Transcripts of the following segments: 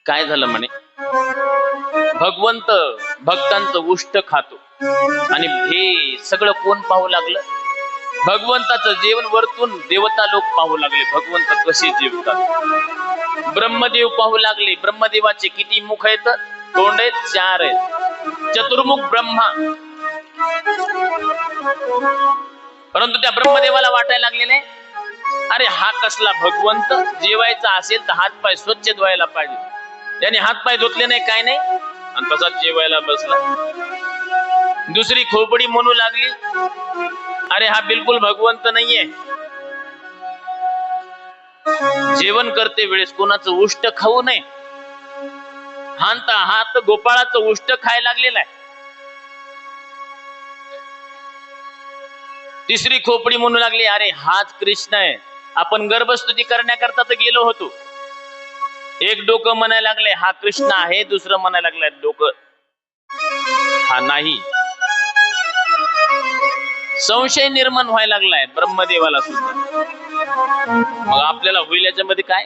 काय झालं म्हणे, भगवंत भक्तांचं उष्ट खातो आणि हे सगळं कोण पाहू लागलं? भगवंताचं जेवण वरतून देवता लोक पाहू लागले, भगवंत कसे जेवतात. ब्रह्मदेव पाहू लागले, ब्रह्मदेवाचे किती मुख आहेत? तोंड आहेत, 4 आहेत, चतुर्मुख ब्रह्मा. परंतु त्या ब्रह्मदेवाला वाटायला लागलेले, अरे हा कसला भगवंत, जेवायचा असेल तर हातपाय स्वच्छ धुवायला पाहिजे. त्याने हातपाय धुतले नाही, काय नाही, आणि तसाच जेवायला बसला. दुसरी खोपडी म्हणू लागली, अरे हा बिलकुल भगवंत नाहीये, जेवण करते वेळेस कोणाचं उष्ट खाऊ नये. हात गोपाळाचं उष्ट खायला लागलेला आहे. तिसरी खोपडी म्हणू लागली, अरे हाच कृष्ण आहे, आपण गर्भस्तुती करण्याकरता तर गेलो होतो. एक डोकं म्हणायला लागले हा कृष्ण आहे, दुसरं म्हणायला लागलंय डोकं हा नाही. संशय निर्माण व्हायला लागलाय ब्रह्मदेवाला सुद्धा. मग आपल्याला होईल याच्यामध्ये काय?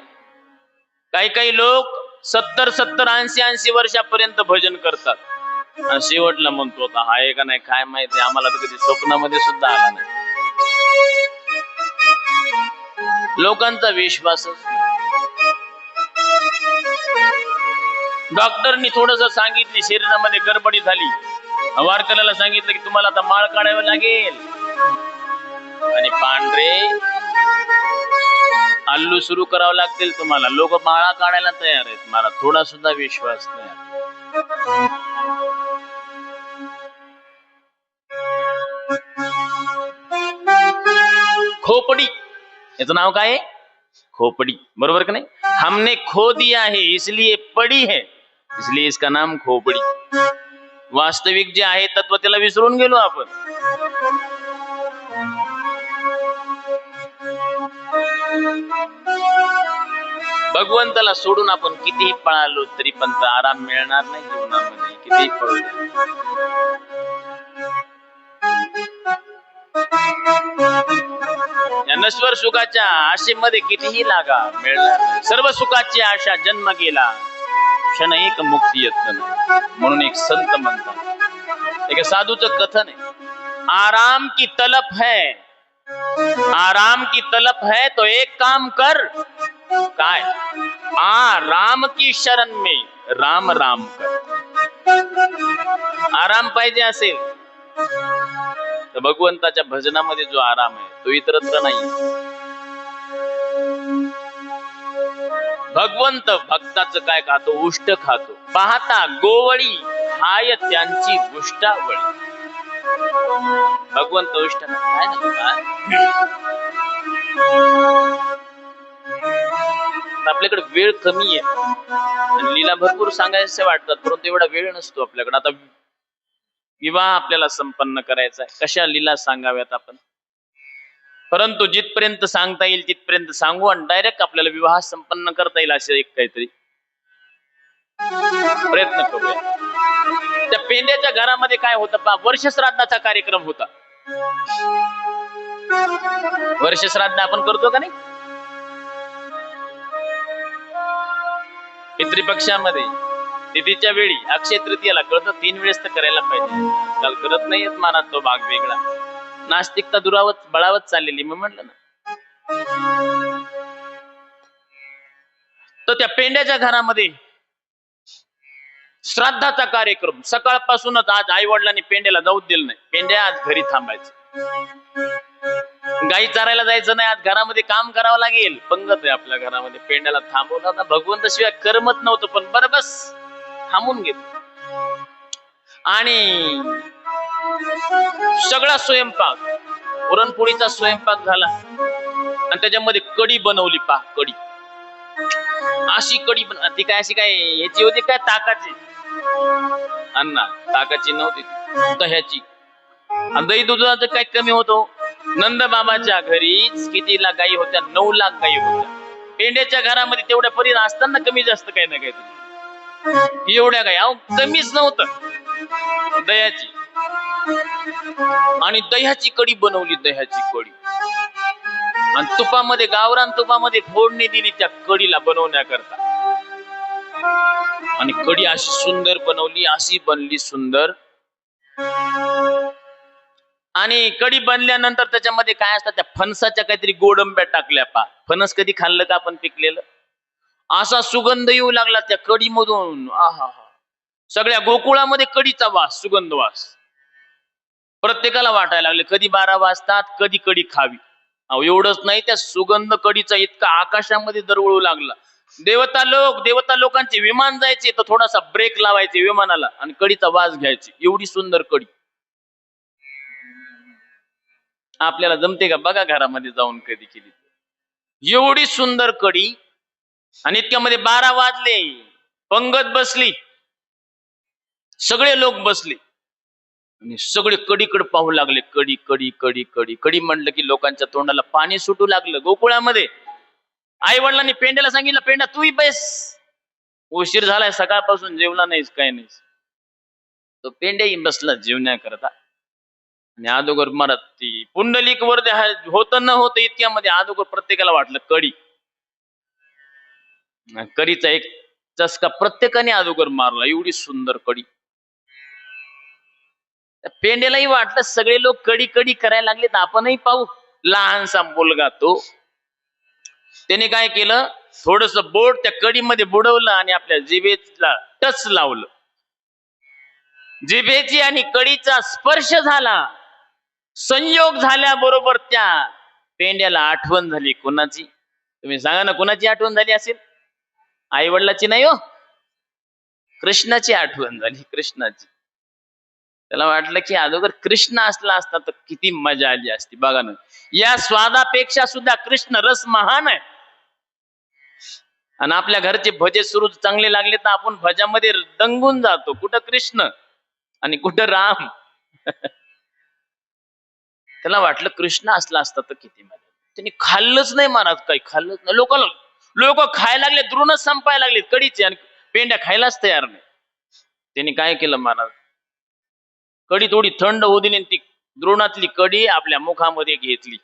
काही लोक 70-80 वर्षापर्यंत भजन करतात, आणि शेवटला म्हणतो आता हा आहे का नाही काय माहिती, आम्हाला तर कधी स्वप्नामध्ये सुद्धा आला नाही. लोकांचा विश्वासच. डॉक्टरनी थोडस सांगितले, शरीरामध्ये गडबडी झाली, वारकऱ्याला सांगितलं की तुम्हाला आता माळ काढावं लागेल, आणि पांढरे आल्लू सुरू करावं लागतील तुम्हाला. लोक माळा काढायला तयार आहेत, मला थोडा सुद्धा विश्वास नाही. खोपडी, याचं नाव काय आहे? खोपडी, बरोबर का नाही? हमने खो दिया है इसलिए पडी है, इसलिए इसका नाम खोपडी. वास्तविक जे आहे तत्व त्याला विसरून गेलो आपण. भगवंताला सोडून आपण कितीही पळालो तरी पण आराम मिळणार नाही जीवनामध्ये, कितीही पळलो. या नश्वर सुखाच्या आशेमध्ये कितीही लागा, मिळणार नाही. सर्व सुखाची आशा जन्म गेला, क्षण एक मुक्ती येत नाही. म्हणून एक संत म्हणतात, एक साधूचं कथन आहे, आराम की तलब है, आराम की तलब है तो एक काम कर. काय? राम की शरण में राम राम कर. आराम पाहिजे असेल तर भगवंताच्या भजनामध्ये जो आराम आहे तो इतरत्र नाही. भगवंत भक्ताचं काय खातो? उष्ट खातो. पाहता गोवळी हाय त्यांची उष्टावळी. भगवंत उष्ट काय ना. आपल्याकडे वेळ कमी आहे आणि लीला भरपूर सांगायचे वाटतात, परंतु एवढा वेळ नसतो आपल्याकडे. आता विवाह आपल्याला संपन्न करायचा आहे, कशा लीला सांगाव्यात आपण, परंतु जिथपर्यंत सांगता येईल तिथपर्यंत सांगू आणि डायरेक्ट आपल्याला विवाह संपन्न करता येईल असे एक काहीतरी प्रयत्न करूया. त्या पेंड्याच्या घरामध्ये काय होतं पहा, वर्षश्राद्धाचा कार्यक्रम होता. वर्षश्राद्ध आपण करतो का नाही? पितृपक्षामध्ये तिथीच्या वेळी अक्षय तृतीयाला कळतं, 3 वेळेस तर करायला पाहिजे. काल करत नाहीयेत माना, तो भाग वेगळा. नास्तिकता दुरावत बळावत चाललेली, मी म्हटलं ना. तर त्या पेंड्याच्या घरामध्ये श्राद्धाचा कार्यक्रम सकाळपासूनच. आज आई वडिलांनी पेंड्याला जाऊच दिलं नाही. पेंड्या आज घरी थांबायचं, गाई चारायला जायचं नाही, आज घरामध्ये काम करावं लागेल. पंगत आहे आपल्या घरामध्ये, पेंड्याला थांबवलं. आता भगवंत शिवाय करमत नव्हतं, पण बरं बस थांबून घेत. आणि सगळा स्वयंपाक, पुरणपोळीचा स्वयंपाक झाला आणि त्याच्यामध्ये कढी बनवली. पहा कढी, अशी कढी ती काय अशी काय याची होती काय, ताकाची? अण्णा ताकाची नव्हती, दह्याची. आणि दही दुधाचं काय कमी होतो? नंद बाबाच्या घरी किती लाख गायी होत्या? 9 लाख गायी होत्या. पेंड्याच्या घरामध्ये तेवढ्या परी असताना कमी जास्त काही ना काहीतरी एवढ्या गायी, अहो कमीच नव्हतं. दह्याची आणि दह्याची कढी बनवली, दह्याची कढी. आणि तुपामध्ये, गावरान तुपामध्ये फोडणी दिली त्या कढीला बनवण्याकरता. आणि कडी अशी सुंदर बनवली, अशी बनली सुंदर. आणि कडी बनल्यानंतर त्याच्यामध्ये काय असतात, त्या फणसाच्या काहीतरी गोडंब्या टाकल्या. फणस कधी खाल्लं का आपण पिकलेलं? असा सुगंध येऊ लागला त्या कढीमधून. आहा, सगळ्या गोकुळामध्ये कढीचा वास, सुगंध वास. प्रत्येकाला वाटायला लागले कधी 12 वाजतात, कधी कढी खावी. अहो एवढंच नाही, त्या सुगंध कढीचा इतका आकाशामध्ये दरवळू लागला. देवता लोकांचे विमान जायचे तर थोडासा ब्रेक लावायचे विमानाला आणि कढीचा वास घ्यायचे. एवढी सुंदर कढी. आपल्याला जमते का बघा घरामध्ये जाऊन कधी केली. एवढी सुंदर कढी. आणि इतक्यामध्ये 12 वाजले, पंगत बसली, सगळे लोक बसले आणि सगळे कढीकडे पाहू लागले. कढी कढी कढी कढी कढी म्हणलं की लोकांच्या तोंडाला पाणी सुटू लागलं. गोकुळामध्ये आई वडिलांनी पेंड्याला सांगितलं, पेंड्या तूही बैस, उशीर झालाय, सकाळपासून जेवला नाहीस, काय नाहीस. तो पेंड्याही बसला जेवण्याकरता. आणि अगोदर मरत ती पुंडलिक वरदे होत न होत इतक्यामध्ये अगोदर प्रत्येकाला वाटलं कढी. कढीचा एक चस्का प्रत्येकाने अगोदर मारला. एवढी सुंदर कढी. पेंड्यालाही वाटलं सगळे लोक कढी कढी करायला लागले तर आपणही पाहू. लहानसा मुलगा तो, त्याने काय केलं, थोडस बोट त्या कढीमध्ये बुडवलं आणि आपल्या जिभेला टच लावलं. जिभेची आणि कढीचा स्पर्श झाला. संयोग झाल्याबरोबर त्या पेंड्याला आठवण झाली. कुणाची? तुम्ही सांगा ना, कुणाची आठवण झाली असेल? आई वडिलाची नाही हो, कृष्णाची आठवण झाली. कृष्णाची. त्याला वाटलं की अगोदर कृष्ण असला असता तर किती मजा आली असती. बघा ना, या स्वादापेक्षा सुद्धा कृष्ण रस महान आहे. आणि आपल्या घरचे भजे सुरू चांगले लागले तर आपण भजामध्ये दंगून जातो. कुठं कृष्ण आणि कुठं राम. त्याला वाटलं कृष्ण असला असता तर किती मजा. त्यांनी खाल्लंच नाही महाराज, काही खाल्लंच नाही. लोक खायला लागले, द्रोणच संपायला लागले कढीचे, आणि पेंड्या खायलाच तयार नाही. त्यांनी काय केलं महाराज, कढी थोडी थंड होऊ दिली, ती द्रोणातली कढी आपल्या मुखामध्ये घेतली.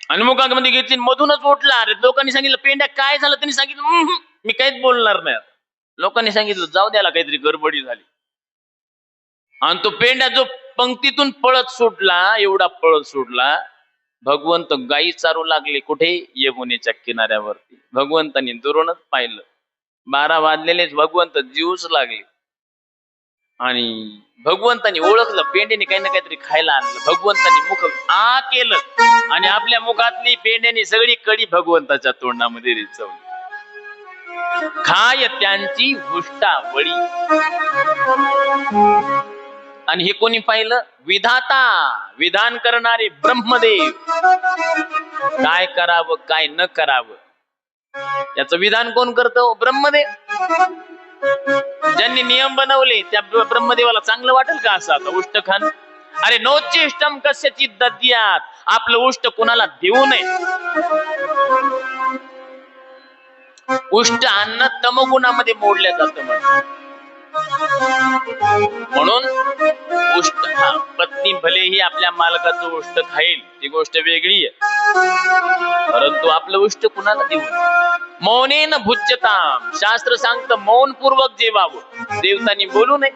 आणि मुखामध्ये घेतली, मधूनच उठला. अरे लोकांनी सांगितलं, पेंड्या काय झालं? त्यांनी सांगितलं, मी काहीच बोलणार नाही. लोकांनी सांगितलं, जाऊ द्याला, काहीतरी गडबडी झाली. आणि तो पेंड्या जो पंक्तीतून पळत सुटला, एवढा पळत सुटला, भगवंत गायी चारू लागले. कुठे? यमुनेच्या किनाऱ्यावरती. भगवंतांनी दुरूनच पाहिलं. 12 वाजलेलेच भगवंत जीवच लागले. आणि भगवंतांनी ओळखलं, पेंड्याने काही ना काहीतरी खायला आणलं. भगवंतांनी मुख आ केलं आणि आपल्या मुखातली पेंड्याने सगळी कढी भगवंताच्या तोंडामध्ये रिचवली. खाय त्यांची हुष्टावळी. आणि हे कोणी पाहिलं? विधाता, विधान करणारे ब्रह्मदेव. काय करावं काय न करावं याचं विधान कोण करतो? ब्रह्मदेव. ज्यांनी नियम बनवले त्या ब्रह्मदेवाला चांगलं वाटेल का असं आता उष्ट खान? अरे नोचिष्टम कस्यचित दद्यात्, आपलं उष्ट कुणाला देऊ नये. उष्ट अन्न तमगुणामध्ये मोडल्या जातं. म्हणून उष्ट, हा पत्नी भलेही आपल्या मालकाचं उष्ट खाईल, ती गोष्ट वेगळी आहे, परंतु आपलं उष्ट कुणाला देऊ नये. मौनेन भुज्यताम, शास्त्र सांगतं मौनपूर्वक जेवावं, देवतांनी बोलू नये.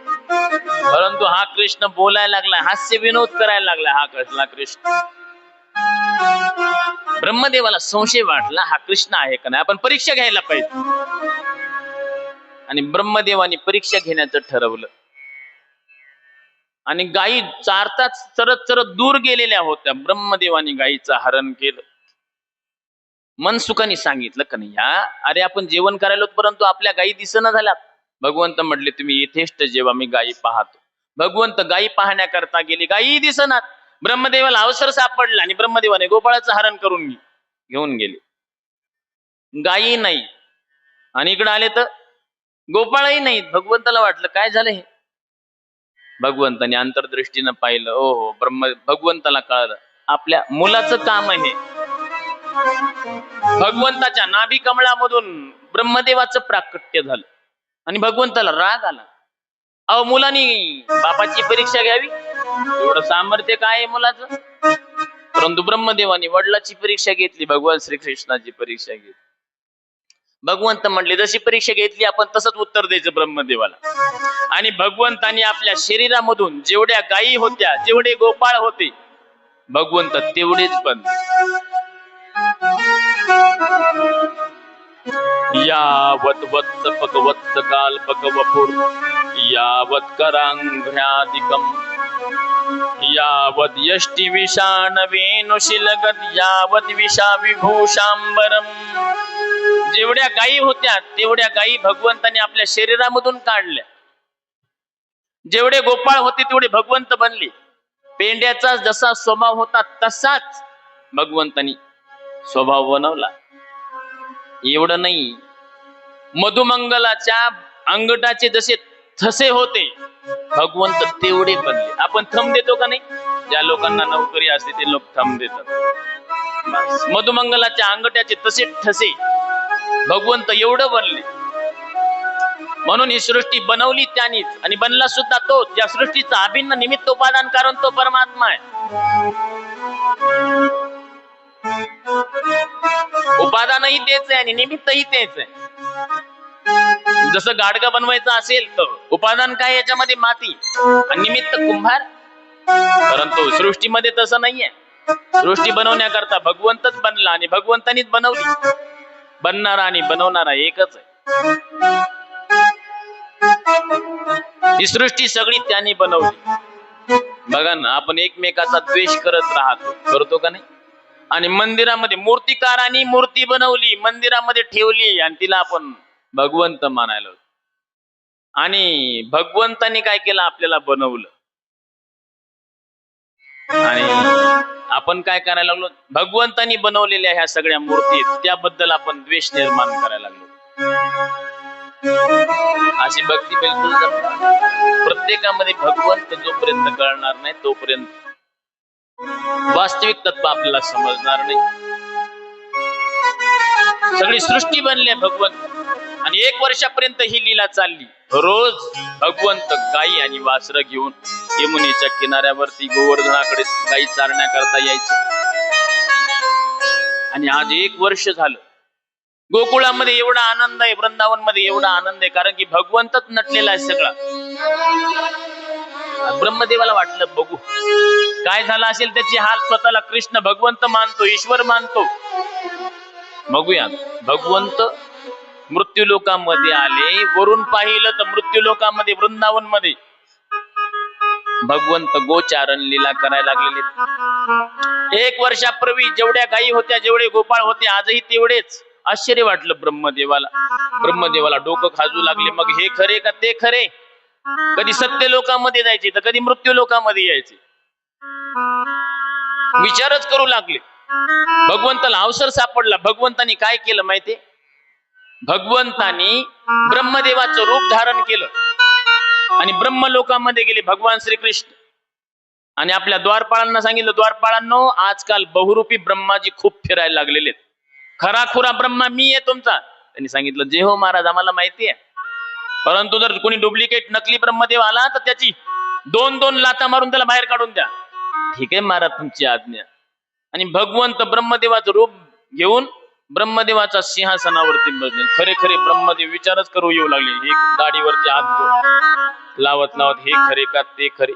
परंतु हा कृष्ण बोलायला लागलाय, हास्य विनोद करायला लागलाय. हा कसला कृष्ण? ब्रह्मदेवाला संशय वाटला, हा कृष्ण आहे का नाही, आपण परीक्षा घ्यायला पाहिजे. आणि ब्रह्मदेवाने परीक्षा घेण्याचं ठरवलं. आणि गायी चारताच चरत चरत दूर गेलेल्या होत्या. ब्रह्मदेवाने गायीचं हरण केलं. मनसुखाने सांगितलं का नाही, अरे आपण जेवण करायला, परंतु आपल्या गायी दिसना झाल्यात. भगवंत म्हटले, तुम्ही यथेष्ट जेव्हा मी गायी पाहतो. भगवंत गायी पाहण्याकरता गेले, गायी दिसनात. ब्रह्मदेवाला अवसर सापडला आणि ब्रह्मदेवाने गोपाळाचं हरण करून घेऊन गेले. गायी नाही. आणि इकडे आले तर गोपाळही नाही. भगवंताला वाटलं काय झालं हे. भगवंताने अंतर्दृष्टीनं पाहिलं. हो, भगवंताला कळलं आपल्या मुलाचं काम आहे. भगवंताच्या नाभी कमळामधून ब्रह्मदेवाचं प्राकट्य झालं आणि भगवंताला राग आला. अहो, मुलांनी बापाची परीक्षा घ्यावी, एवढं सामर्थ्य काय आहे मुलाचं? परंतु ब्रह्मदेवाने वडिलाची परीक्षा घेतली, भगवान श्रीकृष्णाची परीक्षा घेतली. भगवंत म्हणले जशी परीक्षा घेतली आपण तसंच उत्तर द्यायचं ब्रह्मदेवाला. आणि भगवंतानी आपल्या शरीरामधून जेवढ्या गायी होत्या, जेवढे गोपाळ होते, भगवंत तेवढेच बनले. यावत वत्स भगवत्स काल भगवपुर यावत करांघ्रादिकम यावत यष्टी विषाण वेणुशिलगत यावत विषा विभूषांबरम. जेवढ्या गायी होत्या तेवढ्या गायी भगवंताने आपल्या शरीरामधून काढल्या. जेवढे गोपाळ होते तेवढे भगवंत बनले. पेंड्याचा जसा स्वभाव होता तसाच भगवंतानी स्वभाव बनवला. एवढं नाही, मधुमंगलाच्या अंगठाचे जसे थसे होते भगवंत तेवढे बनले. आपण थंब देतो का नाही? ज्या लोकांना नोकरी असते ते लोक थंब देतात. मधुमंगलाच्या अंगठ्याचे तसे ठसे भगवंत एवढं बनले. म्हणून ही सृष्टी बनवली त्यानीच आणि बनला सुद्धा तो. ज्या सृष्टीचा अभिन्न निमित्त उपादान कारण तो परमात्मा आहे. उपादानही तेच आहे आणि निमित्तही तेच आहे. जसं गाडगं बनवायचं असेल तर उपादान काय? याच्यामध्ये माती आणि निमित्त कुंभार. परंतु सृष्टीमध्ये तसं नाहीये. सृष्टी बनवण्याकरता भगवंतच बनला आणि भगवंतानीच बनवली. बनणारा आणि बनवणारा एकच आहे. ही सृष्टी सगळी त्यांनी बनवली. बघा ना, आपण एकमेकाचा द्वेष करत राहतो, करतो का नाही? आणि मंदिरामध्ये मूर्तिकारांनी मूर्ती बनवली, मंदिरामध्ये ठेवली आणि तिला आपण भगवंत मानायला. आणि भगवंतानी काय केलं? आपल्याला बनवलं. आणि आपण काय करायला लागलो? भगवंतानी बनवलेल्या ह्या सगळ्या मूर्ती त्याबद्दल आपण द्वेष निर्माण करायला लागलो. अशी भक्ती बिलकुल प्रत्येकामध्ये भगवंत जोपर्यंत कळणार नाही तोपर्यंत वास्तविक तत्व आपल्याला समजणार नाही. सगळी सृष्टी बनली भगवंत आणि 1 वर्षापर्यंत ही लीला चालली. रोज भगवंत गायी आणि वासरं घेऊन यमुनेच्या किनाऱ्यावरती गोवर्धनाकडे गायी चारण्याकरता यायचे. आणि आज 1 वर्ष झालं. गोकुळामध्ये एवढा आनंद आहे, वृंदावन मध्ये एवढा आनंद आहे, कारण की भगवंतच नटलेला आहे सगळा. ब्रह्मदेवाला वाटलं बघू काय झालं असेल त्याची हाल. स्वतःला कृष्ण भगवंत मानतो, ईश्वर मानतो. बघूया. भगवंत मृत्यू लोकांमध्ये आले. वरून पाहिलं तर मृत्यू लोकांमध्ये वृंदावन मध्ये भगवंत गोचारण लीला करायला लागलेले. 1 वर्षापूर्वी जेवढ्या गायी होत्या, जेवढे गोपाळ होते, आजही तेवढेच. आश्चर्य वाटलं ब्रह्मदेवाला. ब्रह्मदेवाला डोकं खाजू लागले. मग हे खरे का ते खरे? कधी सत्य लोकांमध्ये जायचे तर कधी मृत्यू लोकांमध्ये यायचे. विचारच करू लागले. भगवंताला अवसर सापडला. भगवंतानी काय केलं माहितीये? भगवंतानी ब्रह्मदेवाचं रूप धारण केलं आणि ब्रह्म लोकांमध्ये गेले भगवान श्रीकृष्ण. आणि आपल्या द्वारपाळांना सांगितलं, द्वारपाळांनो, आजकाल बहुरूपी ब्रह्माजी खूप फिरायला लागलेले. खराखुरा ब्रह्मा मी आहे तुमचा. त्यांनी सांगितलं, जे हो महाराज, आम्हाला माहिती आहे. परंतु जर कोणी डुप्लिकेट नकली ब्रह्मदेव आला तर त्याची 2-2 लाथा मारून त्याला बाहेर काढून द्या. ठीक आहे महाराज, तुमची आज्ञा. आणि भगवंत ब्रह्मदेवाचं रूप घेऊन ब्रह्मदेवाच्या सिंहासनावरती बसले. खरे खरे ब्रह्मदेव विचारच करू येऊ लागले. हे गाडीवरती हात लावत लावत, हे खरे का ते खरे?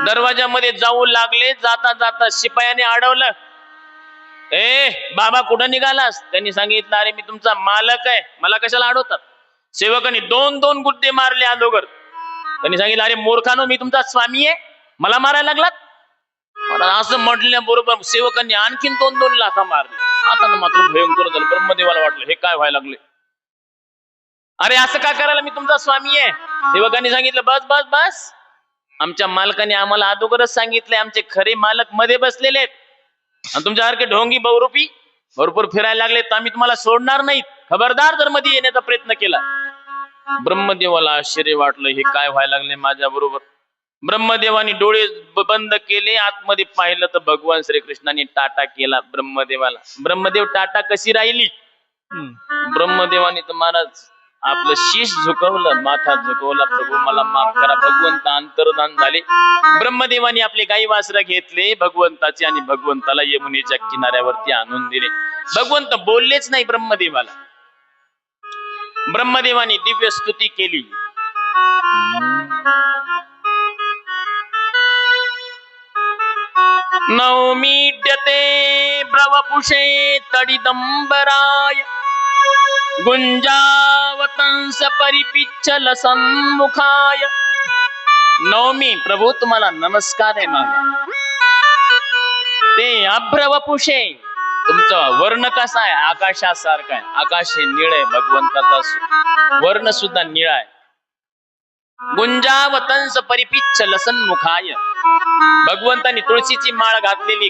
दरवाजामध्ये जाऊ लागले. जाता जाता शिपायाने अडवलं. बाबा कुठं निघालास? त्यांनी सांगितलं, अरे मी तुमचा मालक आहे, मला कशाला अडवतात? सेवकांनी 2-2 गुद्दे मारले अगोदर. त्यांनी सांगितलं, अरे मूर्खानो, मी तुमचा स्वामी आहे, मला मारायला लागलात? असं म्हटल्याबरोबर सेवकांनी आणखीन 2-2 लाथा मारले. आता मात्र भयंकर झालं. ब्रह्मदेवाला वाटलं हे काय व्हायला लागले. अरे असं का करायला? मी तुमचा स्वामी आहे. सेवकांनी सांगितलं, बस बस बस, आमच्या मालकाने आम्हाला अगोदरच सांगितलंय, आमचे खरे मालक मध्ये बसलेले आहेत आणि तुमच्यासारखे ढोंगी बहुरूपी भरपूर फिरायला लागले तर आम्ही तुम्हाला सोडणार नाहीत. खबरदार जर मध्ये येण्याचा प्रयत्न केला. ब्रह्मदेवाला आश्चर्य वाटलं, हे काय व्हायला लागले माझ्या बरोबर. ब्रह्मदेवानी डोळे बंद केले. आतमध्ये पाहिलं तर भगवान श्रीकृष्णाने टाटा केला ब्रह्मदेवाला. ब्रह्मदेव टाटा कशी राहिली? ब्रह्मदेवानी तर महाराज आपलं शीश झुकवलं, माथा झुकवला. प्रभू मला माफ करा. भगवंत अंतर्धान झाले. ब्रह्मदेवानी आपले गाई वासरं घेतले भगवंताचे आणि भगवंताला यमुनेच्या किनाऱ्यावरती आणून दिले. भगवंत बोललेच नाही ब्रह्मदेवाला. ब्रह्मदेवानी दिव्य स्तुती केली. नवमीड्यते ब्रवपुषे तडिदंबराय गुंजावतंस परिपिच्छल सन्मुखाय. नवमी प्रभू तुम्हाला नमस्कार आहे माझा. ते अभ्रवपुषे तुमचं वर्ण कसा आहे? आकाशासारखा आहे. आकाश हे निळ आहे, भगवंताचा वर्ण सुद्धा निळा आहे. गुंजावतंस परिपिच्छल सन्मुखाय. भगवंतानी तुळशीची माळ घातलेली,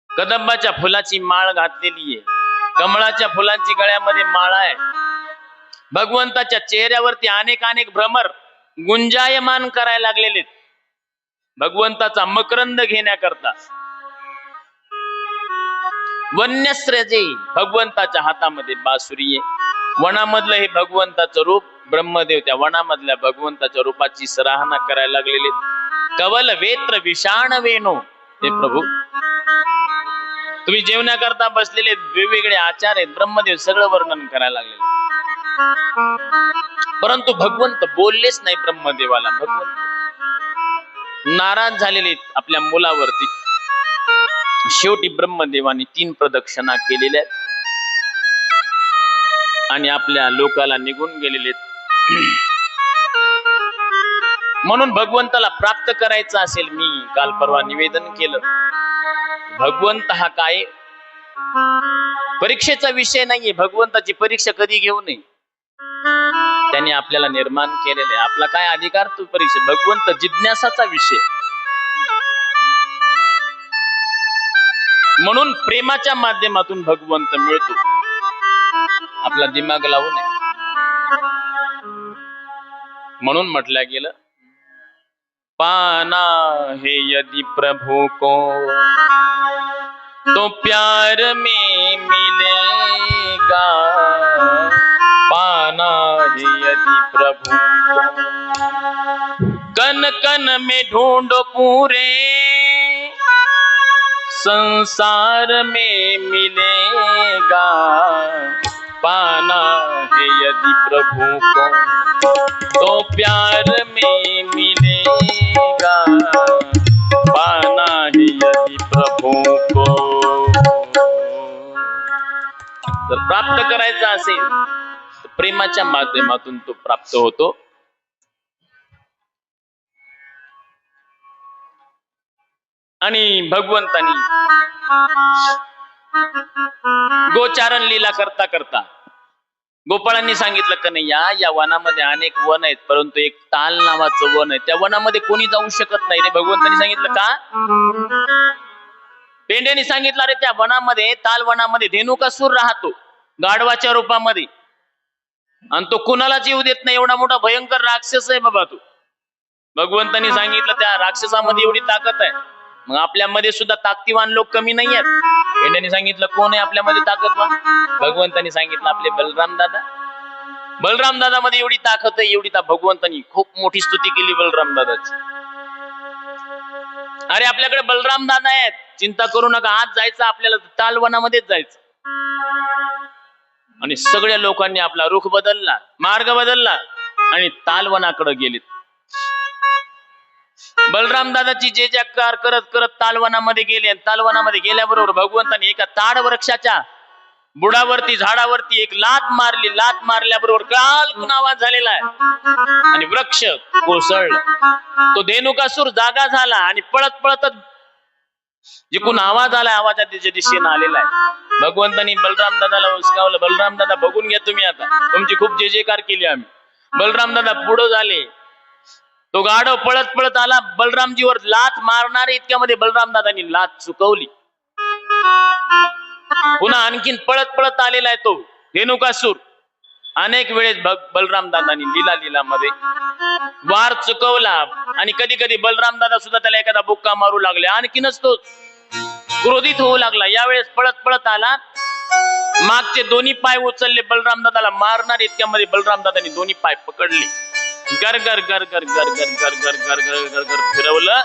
कदंबाच्या फुलाची माळ घातलेली आहे, कमळाच्या फुलांची गळ्यामध्ये माळ आहे. भगवंताच्या चेहऱ्यावरती अनेक भ्रमर गुंजायमान करायला लागलेले, भगवंताचा मकरंद घेण्याकरता. वन्यस्त्र जे भगवंताच्या हातामध्ये बासुरी आहे. वनामधलं हे भगवंताचं रूप. ब्रह्मदेव त्या वनामधल्या भगवंताच्या रूपाची सराहना करायला लागलेले. कवल वेत्र विषाण वेणू. हे प्रभू तुम्ही जेवण्याकरता बसलेले वेगवेगळे आचार आहेत, ब्रह्मदेव सगळं वर्णन करायला लागलेले. परंतु भगवंत बोललेच नाही ब्रह्मदेवाला. भगवंत नाराज झालेले आपल्या मुलावरती. शेवटी ब्रह्मदेवाने 3 प्रदक्षिणा केलेल्या आणि आपल्या लोकाला निघून गेलेले. म्हणून भगवंताला प्राप्त करायचं असेल, मी काल परवा निवेदन केलं, भगवंत हा काय परीक्षेचा विषय नाहीये. भगवंताची परीक्षा कधी घेऊ नये. त्यांनी आपल्याला निर्माण केलेलं आहे. आपला काय अधिकार तो परीक्षा? भगवंत जिज्ञासाचा विषय. म्हणून प्रेमाच्या माध्यमातून भगवंत मिळतो. आपला दिमाग लावू नये. म्हणून म्हटलं गेलं, पाना है यदि प्रभु को तो प्यार में मिलेगा. पाना है यदि प्रभु को कन कन में ढूंढो पूरे संसार में मिलेगा. पाना है यदि प्रभु को तो प्यार में मिलेगा. पाना है यदि प्रभु को. जर प्राप्त करायचा असेल तर प्रेमाच्या माध्यमातून तो प्राप्त होतो. आणि भगवंतानी गोचारण लीला करता करता गोपाळांनी सांगितलं, कन्हैया या वनामध्ये अनेक वन आहेत, परंतु एक ताल नावाचं वन आहे, त्या वनामध्ये कोणी जाऊ शकत नाही रे. भगवंतानी सांगितलं का? पेंड्यानी सांगितलं, अरे त्या वनामध्ये, ताल वनामध्ये धेनुकासूर राहतो गाढवाच्या रूपामध्ये, आणि तो कुणालाच येऊ देत नाही. एवढा मोठा भयंकर राक्षस आहे बाबा तो. भगवंतानी सांगितलं त्या राक्षसामध्ये एवढी ताकद आहे, मग आपल्यामध्ये सुद्धा ताकदीवान लोक कमी नाही आहेत. पेंड्यानी सांगितलं, कोण आहे आपल्यामध्ये ताकदवान? भगवंतानी सांगितलं, आपले बलराम दादा. बलराम दादा मध्ये एवढी ताकद आहे, एवढी भगवंतानी खूप मोठी स्तुती केली बलराम दादाची. अरे आपल्याकडे बलराम दादा आहेत, चिंता करू नका, आज जायचं आपल्याला तालवनामध्येच जायचं. आणि सगळ्या लोकांनी आपला रुख बदलला, मार्ग बदलला आणि तालवनाकडे गेलेत. बलराम दादाची जे जयकार करत करत तालवनामध्ये गेले. तालवनामध्ये गेल्याबरोबर भगवंतानी एका ताड वृक्षाच्या बुडावरती, झाडावरती एक लात मारली. लात मारल्याबरोबर काल आवाज झालेला आहे आणि वृक्ष कोसळलं. तो धेनुकासूर जागा झाला आणि पळत पळतच जिकून आवाज आला, आवाजात त्याच्या दिशेने आलेला आहे. भगवंतानी बलराम दादाला उस्कावलं, बलराम दादा बघून घ्या तुम्ही, आता तुमची खूप जय जयकार केली आम्ही. बलराम दादा पुढे झाले. तो गाढव पळत पळत आला, बलरामजीवर लात मारणारे इतक्यामध्ये बलराम दादांनी लात चुकवली. पुन्हा आणखीन पळत पळत आलेला आहे तो धेनुकासूर. अनेक वेळेस बलराम दादांनी लीला मध्ये वार चुकवला आणि कधी कधी बलराम दादा सुद्धा त्याला एखादा बुक्का मारू लागले. आणखीनच तो क्रोधित होऊ लागला. यावेळेस पळत पळत आला, मागचे दोन्ही पाय उचलले, बलराम दादाला मारणार इतक्यामध्ये बलराम दादांनी दोन्ही पाय पकडले, गर गर गर गर गर गर गर गर गर गर गर गर फिरवलं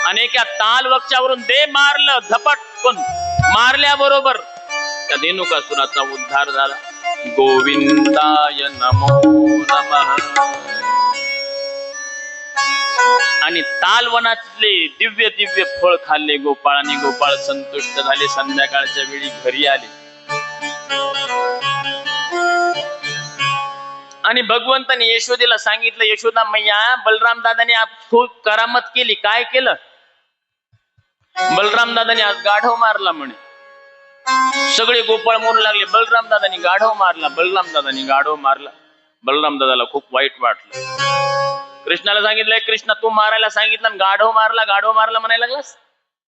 आणि एका ताल वृक्षावरून दे मारलं. झपट पण मारल्याबरोबर त्या धेनुकासुराचा उद्धार झाला. गोविंदाय नमो नमः. आणि तालवनातले दिव्य दिव्य फळ खाल्ले गोपाळाने. गोपाळ संतुष्ट झाले. संध्याकाळच्या वेळी घरी आले आणि भगवंताने यशोदेला सांगितलं, यशोदा मैया, बलराम दादाने खूप करामत केली. काय केलं? बलराम दादाने आज गाढव मारला म्हणे. सगळे गोपाळ म्हणू लागले, बलराम दादानी गाढव मारला, बलराम दादानी गाढव मारला. बलराम दादाला खूप वाईट वाटलं. कृष्णाला सांगितलंय, कृष्णा तू मारायला सांगितलं, गाढव मारला, गाढव मारला म्हणायला लागलास.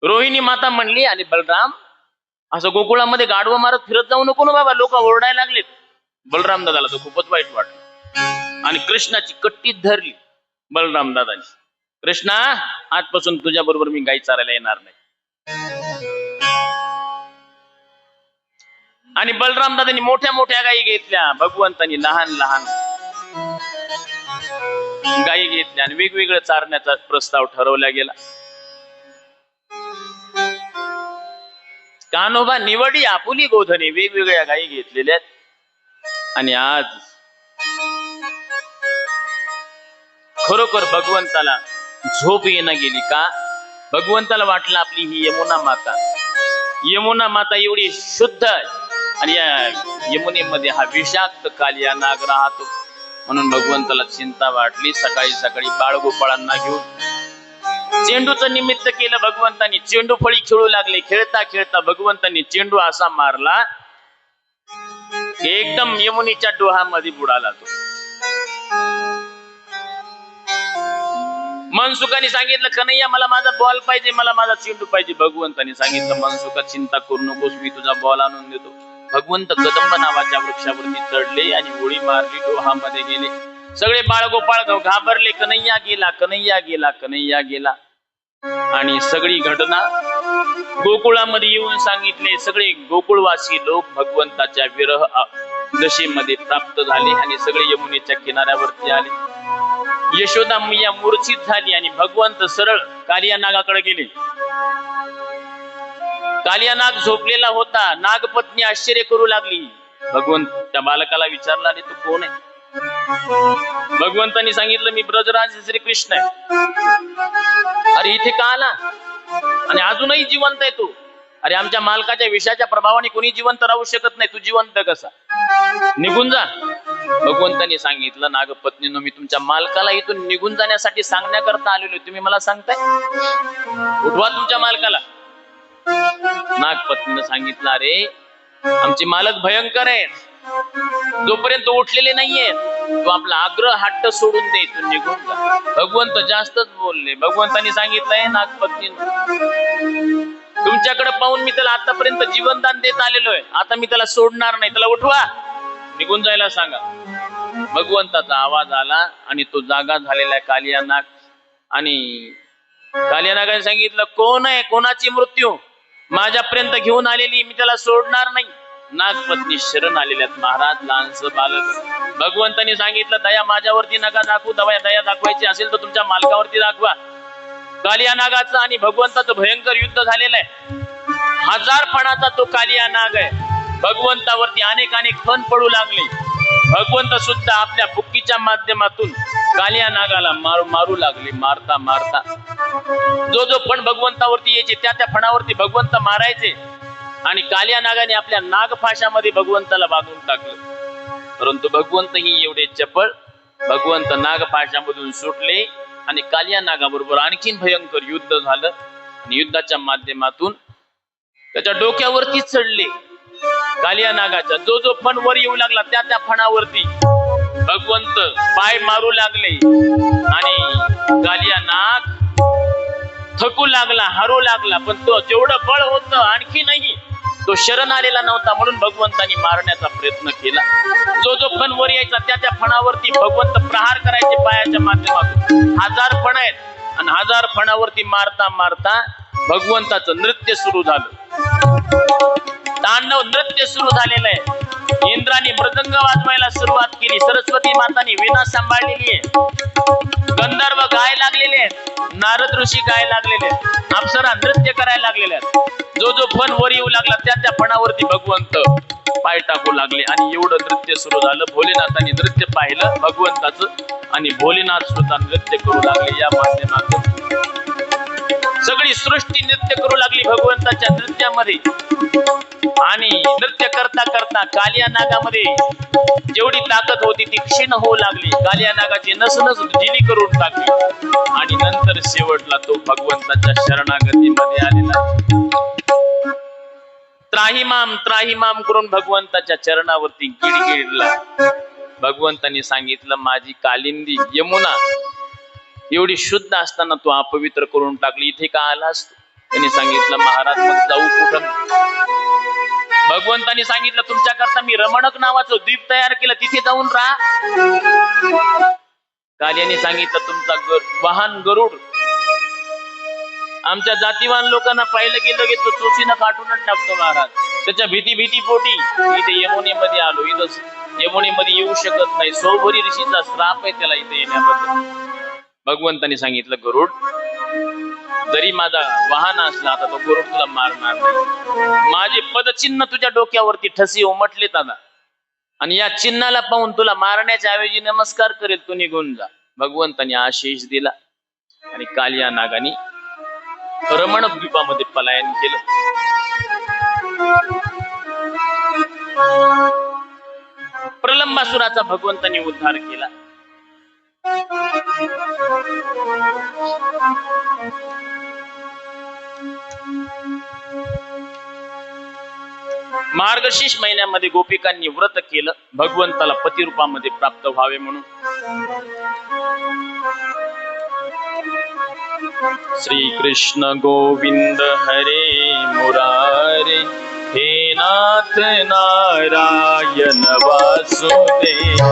रोहिणी माता म्हणली, आणि बलराम असं गोकुळामध्ये गाढव मारत फिरत जाऊ नको ना बाबा, लोक ओरडायला लागलेत. बलराम दादाला तो खूपच वाईट वाटलं आणि कृष्णाची कट्टीत धरली बलराम दादानी. कृष्णा, आजपासून तुझ्या बरोबर मी गाई चारायला येणार नाही. आणि बलराम दादानी मोठ्या मोठ्या गायी घेतल्या, भगवंतांनी लहान लहान गायी घेतल्या आणि वेगवेगळं चारण्याचा प्रस्ताव ठरवला गेला. कान्होबा निवडी आपुली गोधने, वेगवेगळ्या गायी घेतलेल्या. आणि आज खरोखर भगवंताला झोप येणं गेली. का? भगवंताला वाटलं आपली ही यमुना माता एवढी शुद्ध आहे आणि या यमुनेमध्ये हा विषाक्त कालिया नाग राहतो, म्हणून भगवंताला चिंता वाटली. सकाळी सकाळी बाळगोपाळांना घेऊन चेंडूचं निमित्त केलं भगवंतांनी. चेंडू फळी खेळू लागले. खेळता खेळता भगवंतांनी चेंडू असा मारला की एकदम यमुनेच्या डोहामध्ये बुडाला तो. मनसुखाने सांगितलं, कन्हैया मला माझा बॉल पाहिजे, मला माझा चेंडू पाहिजे. भगवंतांनी सांगितलं, मनसुखा चिंता करू नकोस, मी तुझा बॉल आणून देतो. भगवंत कदंब नावाच्या वृक्षावरती चढले आणि उडी मारली, डोहामध्ये गेले. सगळे बाळगोपाळ घाबरले, कन्हैया गेला, कन्हैया गेला, कन्हैया गेला. आणि सगळी घटना गोकुळामध्ये येऊन सांगितले. सगळे गोकुळवासी लोक भगवंताच्या विरह दशेमध्ये प्राप्त झाले आणि सगळे यमुनेच्या किनाऱ्यावरती आले. यशोदा मैया मूर्छित झाली आणि भगवंत सरळ कालिया नागाकडे गेले. कालिया नाग झोपलेला होता. नागपत्नी आश्चर्य करू लागली. भगवंत त्या बालकाला विचारला, अरे तू कोण आहे? भगवंतांनी सांगितलं, मी ब्रजराज श्रीकृष्ण आहे. अरे इथे का आला? आणि अजूनही जिवंत आहे तू? अरे आमच्या मालकाच्या विषाच्या प्रभावाने कोणी जिवंत राहू शकत नाही, तू जिवंत कसा? निघून जा. भगवंतांनी सांगितलं, नागपत्नीनो, मी तुमच्या मालकाला इथून निघून जाण्यासाठी सांगण्याकरता आलेलो, तुम्ही मला सांगताय? उठवा तुमच्या मालकाला. नागपत्नीनं सांगितलं, अरे आमचे मालक भयंकर आहेत, जोपर्यंत उठलेले नाहीये तू आपला आग्रह हट्ट सोडून दे, तू निघून जा. भगवंत जास्तच बोलले. भगवंतांनी सांगितलंय, नागपत्नीनो, तुमच्याकडे पाहून मी त्याला आतापर्यंत जीवनदान देत आलेलो आहे, आता मी त्याला सोडणार नाही, त्याला उठवा, निघून जायला सांगा. भगवंताचा आवाज आला आणि तो जागा झालेला आहे कालिया नाग. आणि कालिया नागाने सांगितलं, कोण आहे? कोणाची मृत्यू? माझ्यापर्यंत घेऊन आलेली, मी त्याला सोडणार नाही. नागपत्नी शरण आलेल्यात, महाराज लहानस बालक. भगवंतांनी सांगितलं, दया माझ्यावरती नका दाखवू, दया दाखवायची असेल तर तुमच्या मालकावरती दाखवा. कालिया नागाचं आणि भगवंताचं भयंकर युद्ध झालेलं आहे. 1000 फणाचा तो कालिया नाग आहे. भगवंतावरती अनेक फण पडू लागले. भगवंत सुद्धा आपल्या बुक्कीच्या माध्यमातून कालिया नागाला मारू लागले. मारता मारता जो फण भगवंतावरती यायचे त्या फणावरती भगवंत मारायचे आणि कालिया नागाने आपल्या नागफाशामध्ये भगवंताला बांधून टाकलं. परंतु भगवंत ही एवढे चपळ, भगवंत नागफाशामधून सुटले आणि कालिया नागाबरोबर आणखीन भयंकर युद्ध झालं. आणि युद्धाच्या माध्यमातून त्याच्या डोक्यावरती चढले. कालिया नागाच्या जो फण वर येऊ लागला त्या फणावरती भगवंत पाय मारू लागले आणि कालिया नाग थकू लागला, हरू लागला. पण तो जेवढं बळ होतं आणखी नाही, तो शरण आलेला नव्हता, म्हणून भगवंतानी मारण्याचा प्रयत्न केला. जो फण वर यायचा त्या फणावरती भगवंत प्रहार करायचे पायाच्या माध्यमातून. 1000 फण आहेत आणि 1000 फणावरती मारता मारता भगवंताचं नृत्य सुरू झालं. तांडव नृत्य सुरू झालेलं आहे. इंद्राने मृदंग वाजवायला सुरुवात केली. सरस्वती माताने वीणा सांभाळलेली आहे. गंधर्व गाय लागलेले आहेत. नारद ऋषी गाय लागलेले आहेत. अप्सरा नृत्य करायला लागलेले आहेत. जो फण वर येऊ लागला त्या फणावरती भगवंत पाय टाकू लागले आणि एवढं नृत्य सुरू झालं. भोलेनाथांनी नृत्य पाहिलं भगवंताचं आणि भोलेनाथ सुद्धा नृत्य करू लागले. या माध्यमातून सगळी सृष्टी नृत्य करू लागली भगवंताच्या नृत्यामध्ये. आणि नृत्य करता करता कालिया नागामध्ये जेवढी ताकद होती ती क्षीण होऊ लागली. कालिया नागाची नसनस जिली करून टाकली आणि नंतर शेवटला तो भगवंताच्या शरणागतीमध्ये आलेला. त्राहिमाम त्राहिमाम करून भगवंताच्या चरणावरती गिडगिडला. भगवंतांनी सांगितलं, माझी कालिंदी यमुना एवढी शुद्ध असताना तू अपवित्र करून टाकली, इथे का आलास? त्यांनी सांगितलं, महाराज मग जाऊ कुठं? भगवंतांनी सांगितलं, तुमच्या करता मी रमणक नावाचं द्वीप तयार केलं, तिथे जाऊन राहा. कालियाने सांगितलं, तुमचा वाहन गरुड आमच्या जातीवान लोकांना पाहिलं गेलं की तो चोचीनं काटूनच टाकतो महाराज. त्याच्या भीती पोटी इथे यमुनेमध्ये आलो. इथं यमुनेमध्ये येऊ शकत नाही. सौभरी ऋषीचा श्राप आहे त्याला इथे येण्याबद्दल. भगवंतांनी सांगितलं, गरुड जरी माझा वाहन असला आता तो गरुड तुला मारणार नाही. माझे पदचिन्ह तुझ्या डोक्यावरती ठसी उमटले दादा आणि या चिन्हाला पाहून तुला मारण्याच्या ऐवजी नमस्कार करेल, तू निघून जा. भगवंतांनी आशीष दिला आणि कालिया नागानी रमणक द्वीपामध्ये पलायन केलं. प्रलंबासुराचा भगवंतांनी उद्धार केला. मार्गशीर्ष महिन्यामध्ये गोपिकांनी व्रत केलं भगवंताला पती रूपामध्ये प्राप्त व्हावे म्हणून. श्री कृष्ण गोविंद हरे मुरारे, हे नाथ नारायण वासुदेव.